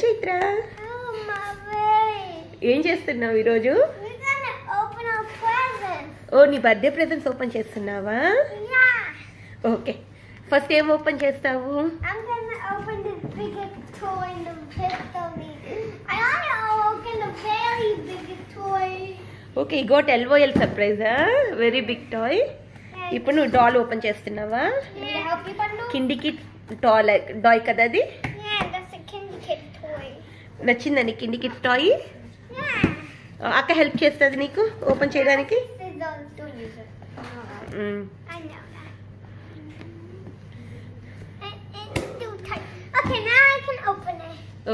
చైత్ర ఏం చేస్తున్నావు ఈరోజు? ఓ నీ బర్త్డే ప్రెజెంట్స్ ఓపెన్ చేస్తున్నావా? ఓకే, ఫస్ట్ ఏం ఓపెన్ చేస్తావు? ఓకే, గోట్ LOL సర్ప్రైజా, వెరీ బిగ్ టాయ్. ఇప్పుడు నువ్వు డాల్ ఓపెన్ చేస్తున్నావా? కిండి కిడ్ టాయ్ కదా అది? నచ్చిందా నీకు కిండి కిడ్ టాయ్? అక్క హెల్ప్ చేస్తుంది నీకు ఓపెన్ చేయడానికి.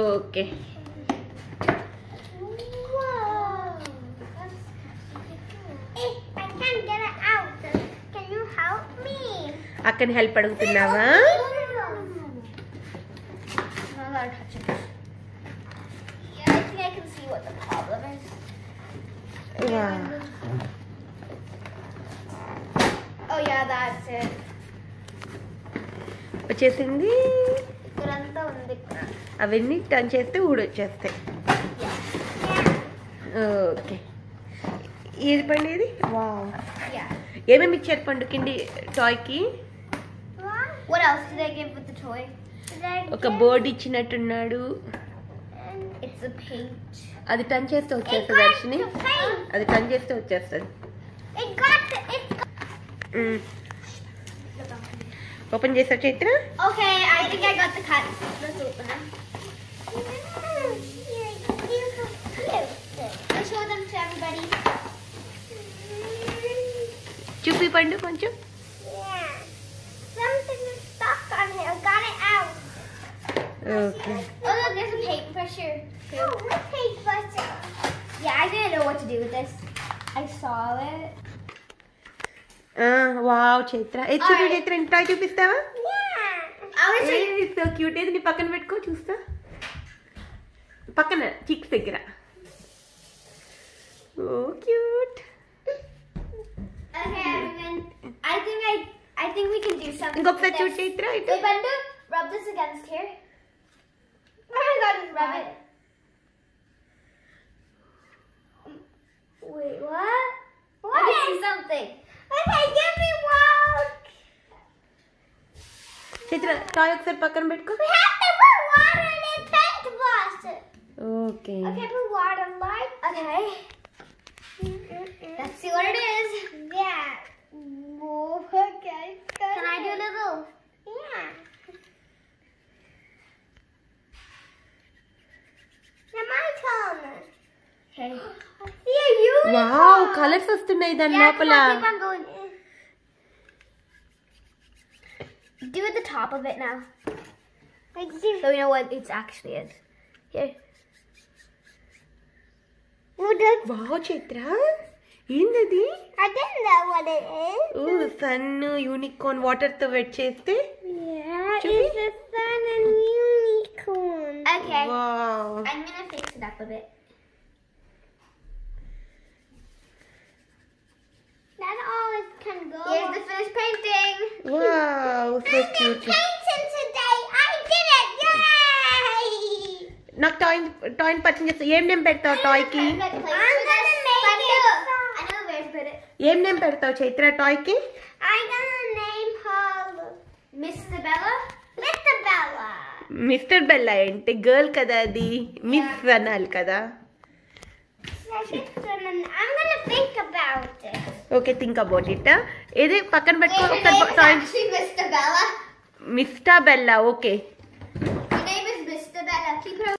ఓకే, అక్కని హెల్ప్ అడుగుతున్నావా? వచ్చేసింది. అవన్నీ టర్న్ చేస్తే ఊడొచ్చేస్తాయి. ఓకే, ఏది పండు ఇది? వావ్, ఏమేమి ఇచ్చారు పండు కిండి టాయ్కి? ఒక బోర్డు ఇచ్చినట్టున్నాడు. అది టర్న్ చేస్తే వచ్చేస్తుంది దర్శిని, అది టర్న్ చేస్తే వచ్చేస్తుంది. ఓపెన్ చేసా Chaitra? Okay, I think I got the cut. Let's open them. Let's show them to everybody. చూపి పండు కొంచెం. Something is stuck on here. I got it out. Okay. Oh look, there's a paint brusher. Oh, what paint brusher? Yeah, I didn't know what to do with this. I saw it. Wow Chaitra, చూపి చైత్ర, ఇంట్లో చూపిస్తావా? So cute. ఏది నీ పక్కన పెట్టుకో చూస్తా, పక్కన chicks దగ్గర. Oh cute. Okay, I think we can do something. ఇంకొకసారి చూడు Chaitra. Hey, Bendu, rub this against here. Oh my God, just rub it. Wait, what? What? I see something. Okay, give me one. Chaitra toy ఒకసారి పక్కన పెట్టుకో. We have to put water in the paint brush. Okay. Okay, put water light. Okay. Let's see what it is. Yeah. Okay. Can I do a little? Yeah. Now my turn. Okay. Yeah, you. Wow, colours వస్తున్నాయి దాని లోపల. Keep on going. Do at the top of it now. So we know what it actually is. Here. Wow Chaitra, ఏందది? I didn't know what it is. Oh sun unicorn water తో wet చేస్తే. Yeah, it's a sun and unicorn. Okay. Wow. I'm gonna fix it up a bit. That's all it can go. Here's the finished painting. Wow, so I'm cute. painting today. I did it! Yay! నాకు toy purchase చేస్తా. ఏం name పెడతావు toy కి? I'm gonna make it. I know where to put it. ఏం name పెడతావు Chaitra toy కి? I'm gonna name her Mr. Bella. Mr. Bella. Mister Bella అంటే girl కదా, అది మిస్ అనాలి కదా. I'm gonna think about it. Okay, think about it. ఏది పక్కన పెట్టుకో ఒకసారి toy. Mr. Bella. Mister Bella. Okay. Her name is Mr. Bella. Keep her